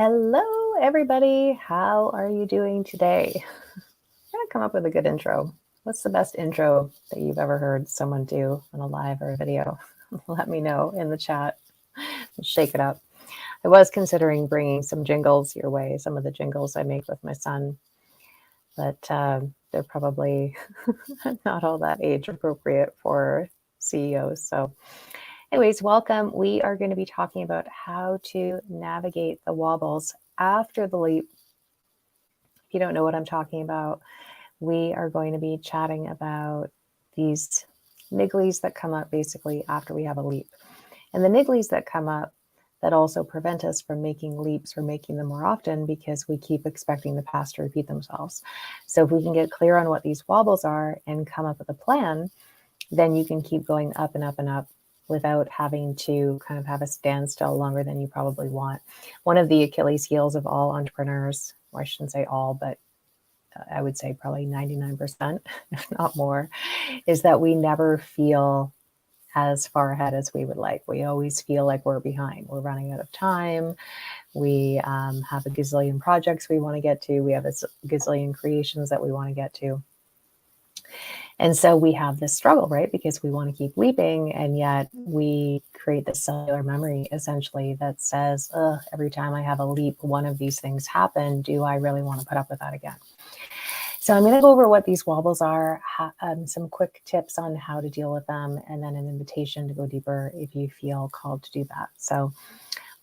Hello, everybody. How are you doing today? I'm going to come up with a good intro. What's the best intro that you've ever heard someone do on a live or a video? Let me know in the chat. We'll shake it up. I was considering bringing some jingles your way, some of the jingles I make with my son, but they're probably not all that age appropriate for CEOs. So anyways, welcome. We are going to be talking about how to navigate the wobbles after the leap. If you don't know what I'm talking about, we are going to be chatting about these nigglies that come up basically after we have a leap. And the nigglies that come up that also prevent us from making leaps or making them more often because we keep expecting the past to repeat themselves. So if we can get clear on what these wobbles are and come up with a plan, then you can keep going up and up and up without having to kind of have a standstill longer than you probably want. One of the Achilles heels of all entrepreneurs, or I shouldn't say all, but I would say probably 99%, if not more, is that we never feel as far ahead as we would like. We always feel like we're behind. We're running out of time. We have a gazillion projects we want to get to. We have a gazillion creations that we want to get to. And so we have this struggle, right? Because we want to keep leaping, and yet we create this cellular memory essentially that says, every time I have a leap, one of these things happen. Do I really want to put up with that again? So I'm going to go over what these wobbles are, some quick tips on how to deal with them, and then an invitation to go deeper if you feel called to do that. So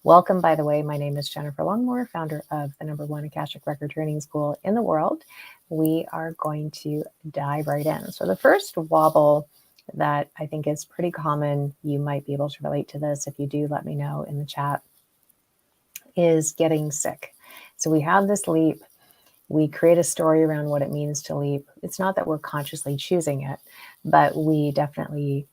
welcome, by the way. My name is Jennifer Longmore, founder of the #1 Akashic Record Training School in the world. We are going to dive right in. So the first wobble that I think is pretty common, you might be able to relate to this. If you do, let me know in the chat, is getting sick. So we have this leap. We create a story around what it means to leap. It's not that we're consciously choosing it, but we definitely,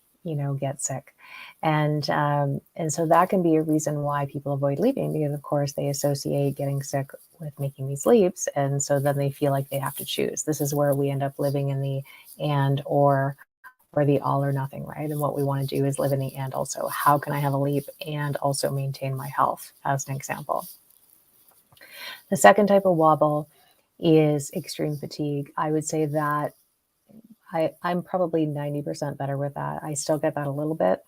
get sick. And so that can be a reason why people avoid leaping, because of course they associate getting sick with making these leaps. And so then they feel like they have to choose. This is where we end up living in the and or the all or nothing, right? And what we want to do is live in the and also. How can I have a leap and also maintain my health, as an example? The second type of wobble is extreme fatigue. I would say that I'm probably 90% better with that. I still get that a little bit,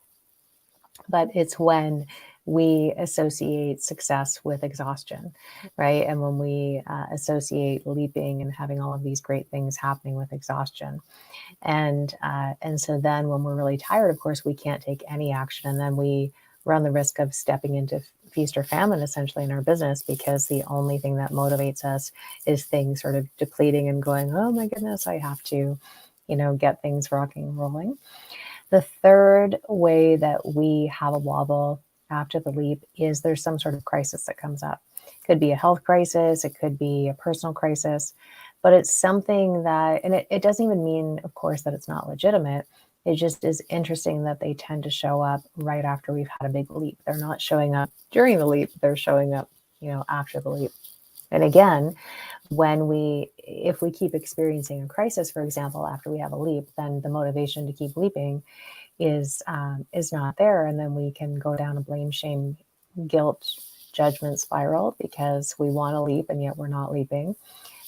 but it's when we associate success with exhaustion, right? And when we associate leaping and having all of these great things happening with exhaustion. And so then when we're really tired, of course, we can't take any action. And then we run the risk of stepping into feast or famine essentially in our business, because the only thing that motivates us is things sort of depleting and going, oh my goodness, I have to, get things rocking and rolling. The third way that we have a wobble after the leap is there's some sort of crisis that comes up. It could be a health crisis, it could be a personal crisis, but it's something that, and it doesn't even mean, of course, that it's not legitimate. It just is interesting that they tend to show up right after we've had a big leap. They're not showing up during the leap, they're showing up, after the leap. And again, if we keep experiencing a crisis, for example, after we have a leap, then the motivation to keep leaping is not there. And then we can go down a blame, shame, guilt, judgment spiral because we want to leap and yet we're not leaping.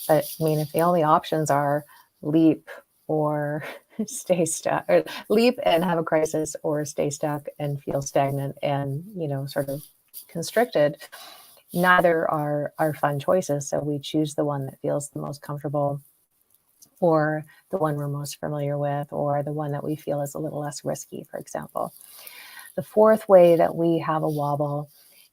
But I mean, if the only options are leap or stay stuck, or leap and have a crisis, or stay stuck and feel stagnant and, sort of constricted, neither are fun choices. So we choose the one that feels the most comfortable, or the one we're most familiar with, or the one that we feel is a little less risky, for example. The fourth way that we have a wobble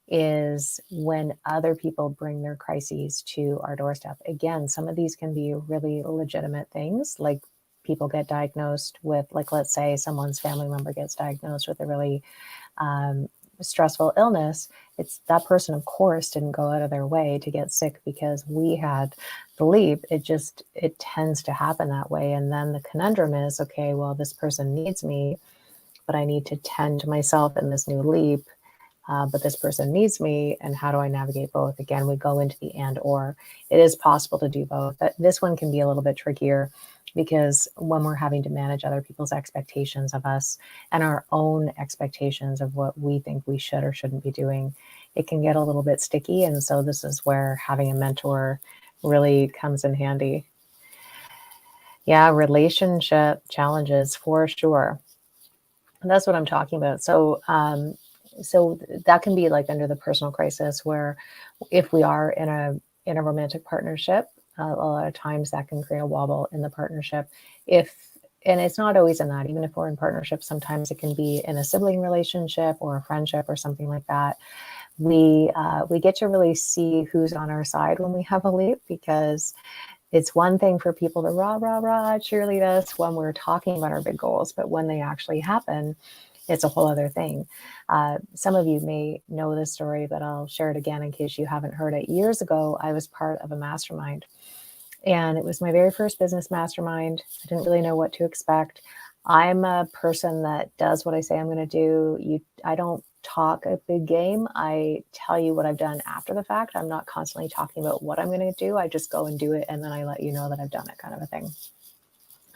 is when other people bring their crises to our doorstep. Again, some of these can be really legitimate things, like people get diagnosed with, like, let's say someone's family member gets diagnosed with a really stressful illness. It's that person, of course, didn't go out of their way to get sick because we had the leap. It tends to happen that way. And then the conundrum is, okay, well, this person needs me, but I need to tend to myself in this new leap. But this person needs me, and how do I navigate both? Again, we go into the and or. It is possible to do both, but this one can be a little bit trickier because when we're having to manage other people's expectations of us and our own expectations of what we think we should or shouldn't be doing, it can get a little bit sticky. And so this is where having a mentor really comes in handy. Yeah, relationship challenges for sure. And that's what I'm talking about. So that can be like under the personal crisis, where if we are in a romantic partnership, a lot of times that can create a wobble in the partnership. And it's not always in that. Even if we're in partnership, sometimes it can be in a sibling relationship or a friendship or something like that. We get to really see who's on our side when we have a leap, because it's one thing for people to rah, rah, rah, cheerlead us when we're talking about our big goals, but when they actually happen, it's a whole other thing. Some of you may know this story, but I'll share it again in case you haven't heard it. Years ago, I was part of a mastermind, and it was my very first business mastermind. I didn't really know what to expect. I'm a person that does what I say I'm going to do. I don't talk a big game. I tell you what I've done after the fact. I'm not constantly talking about what I'm going to do. I just go and do it, and then I let you know that I've done it, kind of a thing.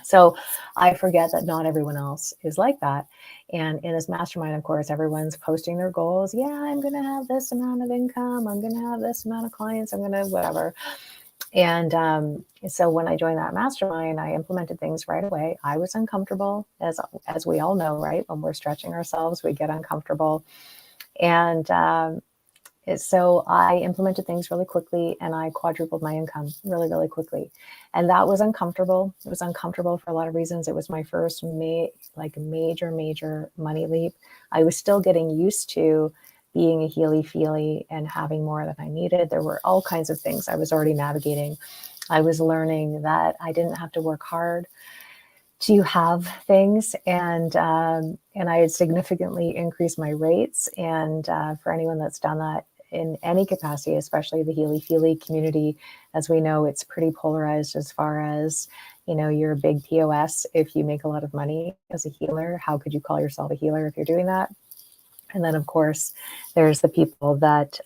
So I forget that not everyone else is like that. And in this mastermind, of course, everyone's posting their goals. Yeah, I'm going to have this amount of income. I'm going to have this amount of clients. I'm going to whatever. And so when I joined that mastermind, I implemented things right away. I was uncomfortable, as we all know, right? When we're stretching ourselves, we get uncomfortable. And so I implemented things really quickly, and I quadrupled my income really, really quickly. And that was uncomfortable. It was uncomfortable for a lot of reasons. It was my first major money leap. I was still getting used to being a healy-feely and having more than I needed. There were all kinds of things I was already navigating. I was learning that I didn't have to work hard to have things, and I had significantly increased my rates. And for anyone that's done that in any capacity, especially the healy-feely community, as we know, it's pretty polarized as far as, you're a big POS if you make a lot of money as a healer. How could you call yourself a healer if you're doing that? And then, of course, there's the people that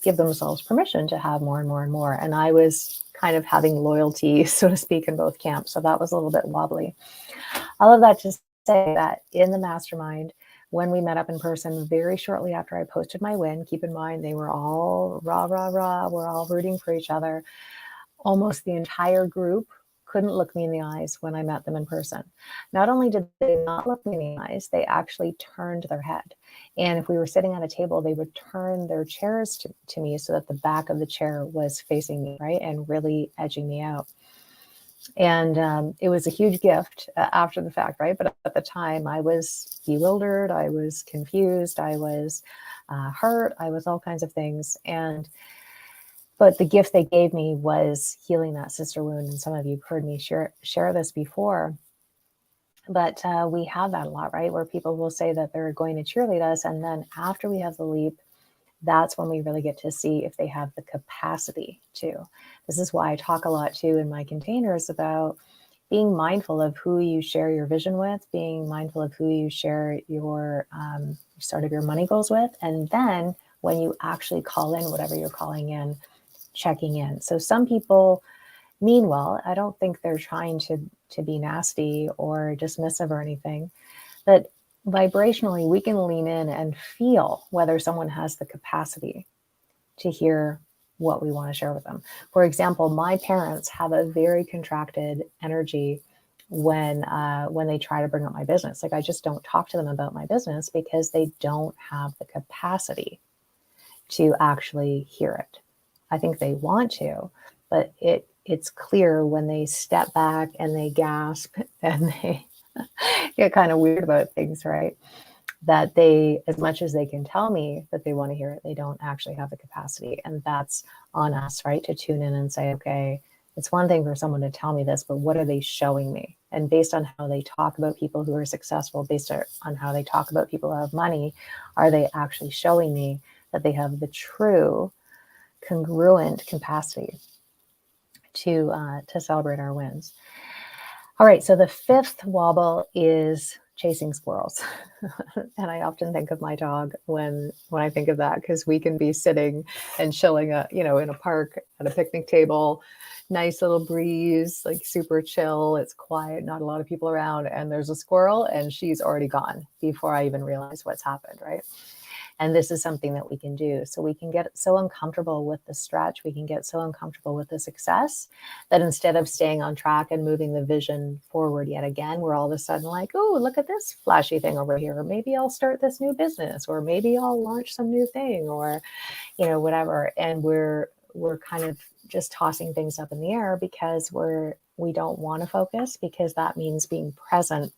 give themselves permission to have more and more and more. And I was kind of having loyalty, so to speak, in both camps. So that was a little bit wobbly. All of that to say that in the mastermind, when we met up in person very shortly after I posted my win, keep in mind, they were all rah, rah, rah. We're all rooting for each other. Almost the entire group couldn't look me in the eyes when I met them in person. Not only did they not look me in the eyes, they actually turned their head. And if we were sitting at a table, they would turn their chairs to me so that the back of the chair was facing me, right? And really edging me out. And it was a huge gift after the fact, right? But at the time, I was bewildered, I was confused, I was hurt, I was all kinds of things. But the gift they gave me was healing that sister wound. And some of you have heard me share this before. But we have that a lot, right? Where people will say that they're going to cheerlead us. And then after we have the leap, that's when we really get to see if they have the capacity to. This is why I talk a lot too in my containers about being mindful of who you share your vision with, being mindful of who you share your sort of your money goals with. And then when you actually call in whatever you're calling in, checking in. So some people mean well. I don't think they're trying to be nasty or dismissive or anything, but vibrationally, we can lean in and feel whether someone has the capacity to hear what we want to share with them. For example, my parents have a very contracted energy when they try to bring up my business. Like, I just don't talk to them about my business because they don't have the capacity to actually hear it. I think they want to, but it's clear when they step back and they gasp and they get kind of weird about things, right? That they, as much as they can tell me that they want to hear it, they don't actually have the capacity. And that's on us, right? To tune in and say, okay, it's one thing for someone to tell me this, but what are they showing me? And based on how they talk about people who are successful, based on how they talk about people who have money, are they actually showing me that they have the true congruent capacity to celebrate our wins? All right, so the fifth wobble is chasing squirrels. And I often think of my dog when I think of that, because we can be sitting and chilling in a park at a picnic table, nice little breeze, like super chill, it's quiet, not a lot of people around, and there's a squirrel and she's already gone before I even realize what's happened, right? And this is something that we can do. So we can get so uncomfortable with the stretch, we can get so uncomfortable with the success, that instead of staying on track and moving the vision forward yet again, we're all of a sudden like, oh, look at this flashy thing over here. Or maybe I'll start this new business, or maybe I'll launch some new thing, or, whatever. And we're kind of just tossing things up in the air because we don't want to focus, because that means being present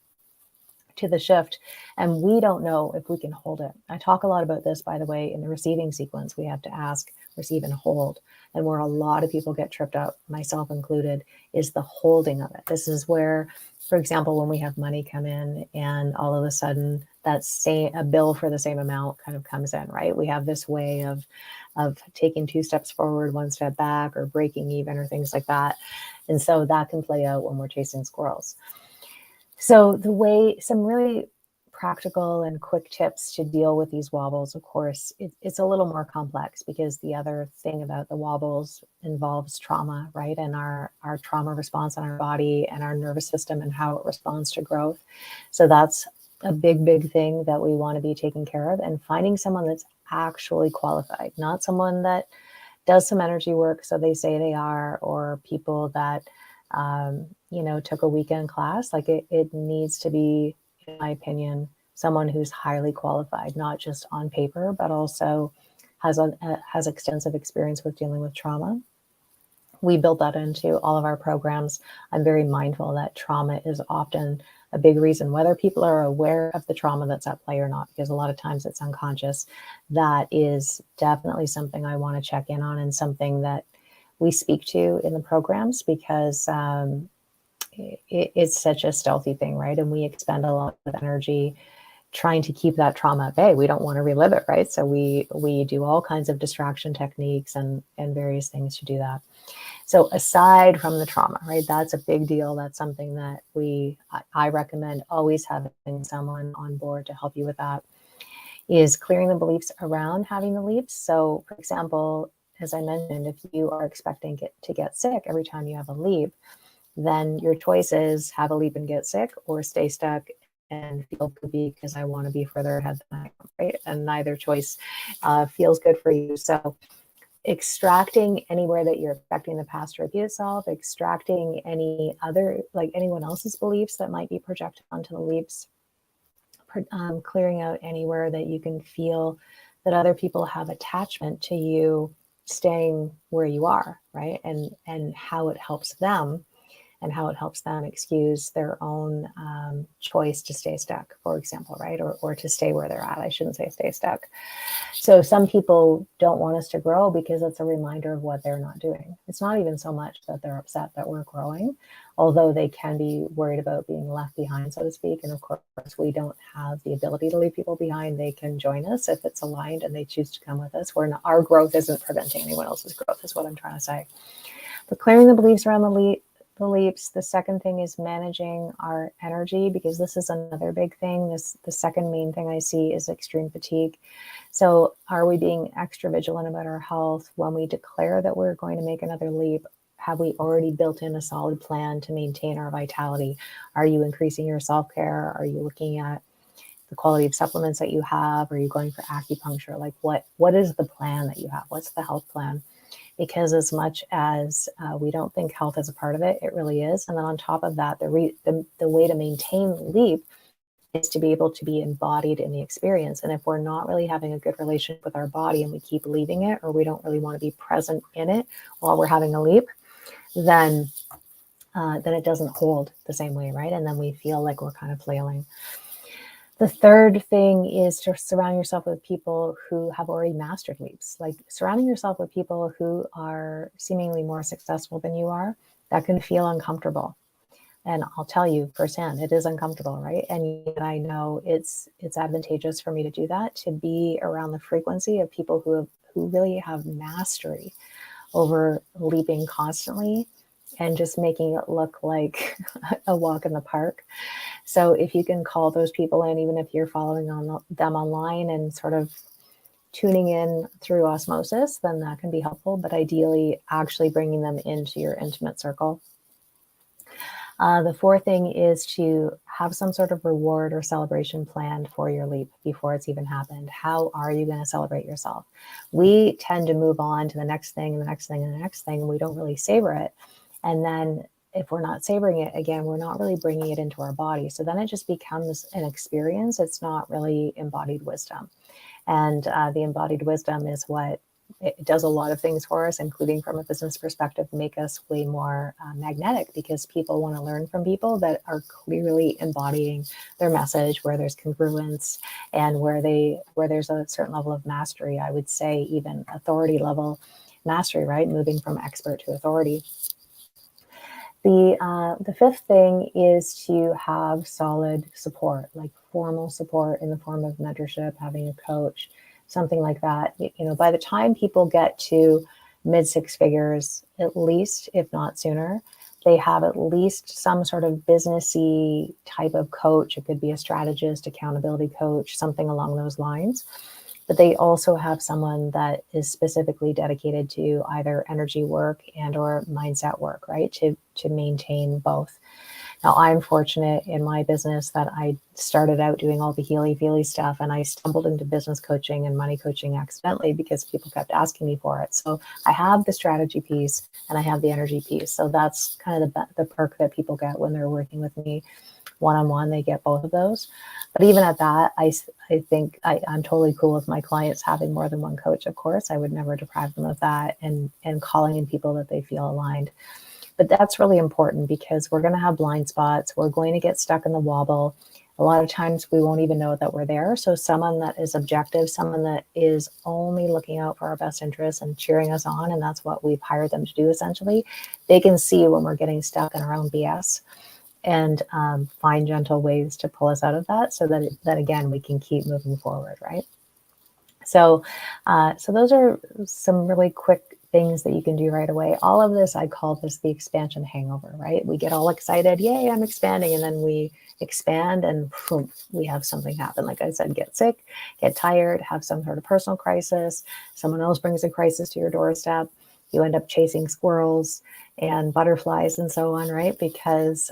to the shift, and we don't know if we can hold it. I talk a lot about this, by the way, in the receiving sequence. We have to ask, receive, and hold. And where a lot of people get tripped up, myself included, is the holding of it. This is where, for example, when we have money come in and all of a sudden a bill for the same amount kind of comes in, right? We have this way of taking 2 steps forward, 1 step back, or breaking even, or things like that. And so that can play out when we're chasing squirrels. So some really practical and quick tips to deal with these wobbles. Of course, it's a little more complex, because the other thing about the wobbles involves trauma, right? And our trauma response on our body and our nervous system, and how it responds to growth. So that's a big, big thing that we want to be taking care of, and finding someone that's actually qualified, not someone that does some energy work so they say they are, or people that took a weekend class. Like it needs to be, in my opinion, someone who's highly qualified, not just on paper, but also has extensive experience with dealing with trauma. We built that into all of our programs. I'm very mindful that trauma is often a big reason, whether people are aware of the trauma that's at play or not, because a lot of times it's unconscious. That is definitely something I want to check in on, and something that we speak to in the programs, because it's such a stealthy thing, right? And we expend a lot of energy trying to keep that trauma at bay. We don't want to relive it, right? So we do all kinds of distraction techniques and various things to do that. So aside from the trauma, right, that's a big deal. That's something that I recommend always having someone on board to help you with that, is clearing the beliefs around having the leaps. So, for example, as I mentioned, if you are expecting to get sick every time you have a leap, then your choice is have a leap and get sick, or stay stuck and feel poopy because I want to be further ahead than I am, right? And neither choice feels good for you. So extracting anywhere that you're expecting the past to repeat itself, extracting any other, like anyone else's beliefs that might be projected onto the leaps, clearing out anywhere that you can feel that other people have attachment to you staying where you are, right? And how it helps them, and how it helps them excuse their own choice to stay stuck, for example, right? Or to stay where they're at. I shouldn't say stay stuck. So some people don't want us to grow because it's a reminder of what they're not doing. It's not even so much that they're upset that we're growing, although they can be worried about being left behind, so to speak. And of course, we don't have the ability to leave people behind. They can join us if it's aligned and they choose to come with us. Our growth isn't preventing anyone else's growth, is what I'm trying to say. But clearing the beliefs around the leaps. The second thing is managing our energy, because this is another big thing. The second main thing I see is extreme fatigue. So are we being extra vigilant about our health when we declare that we're going to make another leap? Have we already built in a solid plan to maintain our vitality? Are you increasing your self-care? Are you looking at the quality of supplements that you have? Are you going for acupuncture? Like what is the plan that you have? What's the health plan? Because as much as we don't think health is a part of it, it really is. And then on top of that, the way to maintain the leap is to be able to be embodied in the experience. And if we're not really having a good relationship with our body and we keep leaving it, or we don't really want to be present in it while we're having a leap, then it doesn't hold the same way, right? And then we feel like we're kind of flailing. The third thing is to surround yourself with people who have already mastered leaps. Like surrounding yourself with people who are seemingly more successful than you are, that can feel uncomfortable. And I'll tell you firsthand, it is uncomfortable, right? And yet I know it's advantageous for me to do that, to be around the frequency of people who really have mastery over leaping constantly and just making it look like a walk in the park. So if you can call those people in, even if you're following them online and sort of tuning in through osmosis, then that can be helpful. But ideally, actually bringing them into your intimate circle. The fourth thing is to have some sort of reward or celebration planned for your leap before it's even happened. How are you going to celebrate yourself? We tend to move on to the next thing and the next thing and the next thing, and we don't really savor it. And then if we're not savoring it, again, we're not really bringing it into our body. So then it just becomes an experience. It's not really embodied wisdom. And the embodied wisdom is what it does a lot of things for us, including from a business perspective, make us way more magnetic, because people want to learn from people that are clearly embodying their message, where there's congruence and where there's a certain level of mastery. I would say even authority level mastery, right? Moving from expert to authority. The fifth thing is to have solid support, like formal support in the form of mentorship, having a coach, something like that. By the time people get to mid six figures, at least, if not sooner, they have at least some sort of businessy type of coach. It could be a strategist, accountability coach, something along those lines. But they also have someone that is specifically dedicated to either energy work and or mindset work, right? To maintain both. Now, I'm fortunate in my business that I started out doing all the healy-feely stuff, and I stumbled into business coaching and money coaching accidentally because people kept asking me for it. So I have the strategy piece and I have the energy piece. So that's kind of the perk that people get when they're working with me one-on-one. They get both of those. But even at that, I think I'm totally cool with my clients having more than one coach. Of course, I would never deprive them of that, and calling in people that they feel aligned. But that's really important, because we're going to have blind spots. We're going to get stuck in the wobble. A lot of times we won't even know that we're there. So someone that is objective, someone that is only looking out for our best interests and cheering us on, and that's what we've hired them to do essentially, they can see when we're getting stuck in our own BS and find gentle ways to pull us out of that, so that again, we can keep moving forward, right? So those are some really quick things that you can do right away. All of this, I call this the expansion hangover, right? We get all excited, yay, I'm expanding, and then we expand and boom, we have something happen. Like I said, get sick, get tired, have some sort of personal crisis, someone else brings a crisis to your doorstep, you end up chasing squirrels and butterflies and so on, right? Because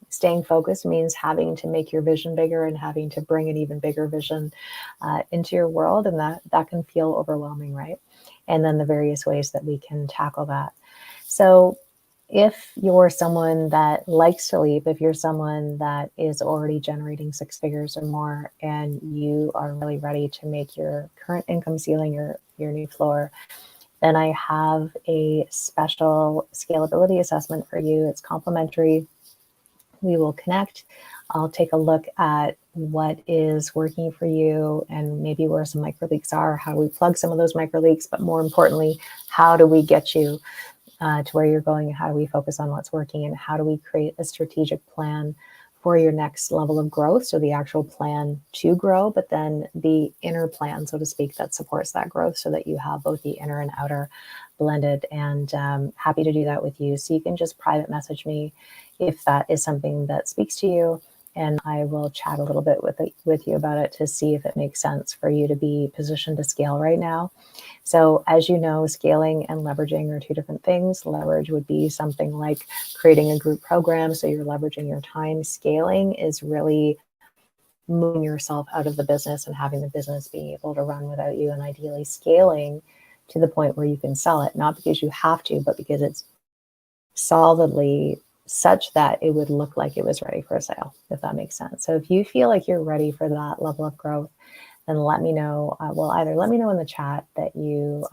staying focused means having to make your vision bigger and having to bring an even bigger vision into your world. And that can feel overwhelming, right? And then the various ways that we can tackle that. So if you're someone that likes to leap, if you're someone that is already generating six figures or more, and you are really ready to make your current income ceiling your new floor, then I have a special scalability assessment for you. It's complimentary. We will connect. I'll take a look at what is working for you and maybe where some micro leaks are, how do we plug some of those micro leaks, but more importantly, how do we get you to where you're going, and how do we focus on what's working, and how do we create a strategic plan for your next level of growth. So the actual plan to grow, but then the inner plan, so to speak, that supports that growth, so that you have both the inner and outer blended. And happy to do that with you. So you can just private message me if that is something that speaks to you, and I will chat a little bit with you about it to see if it makes sense for you to be positioned to scale right now. So as you know, scaling and leveraging are two different things. Leverage would be something like creating a group program, so you're leveraging your time. Scaling is really moving yourself out of the business and having the business be able to run without you, and ideally scaling to the point where you can sell it, not because you have to, but because it's solidly such that it would look like it was ready for a sale, if that makes sense. So if you feel like you're ready for that level of growth, then let me know. Well, either let me know in the chat that you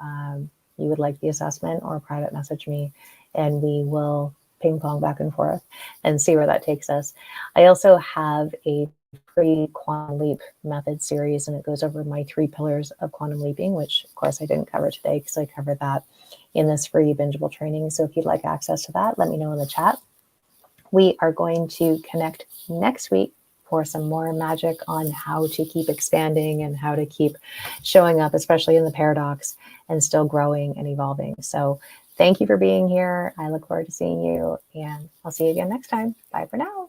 would like the assessment, or private message me, and we will ping pong back and forth and see where that takes us. I also have a free quantum leap method series, and it goes over my 3 pillars of quantum leaping, which of course I didn't cover today because I covered that in this free bingeable training. So if you'd like access to that, let me know in the chat. We are going to connect next week for some more magic on how to keep expanding and how to keep showing up, especially in the paradox, and still growing and evolving. So thank you for being here. I look forward to seeing you, and I'll see you again next time. Bye for now.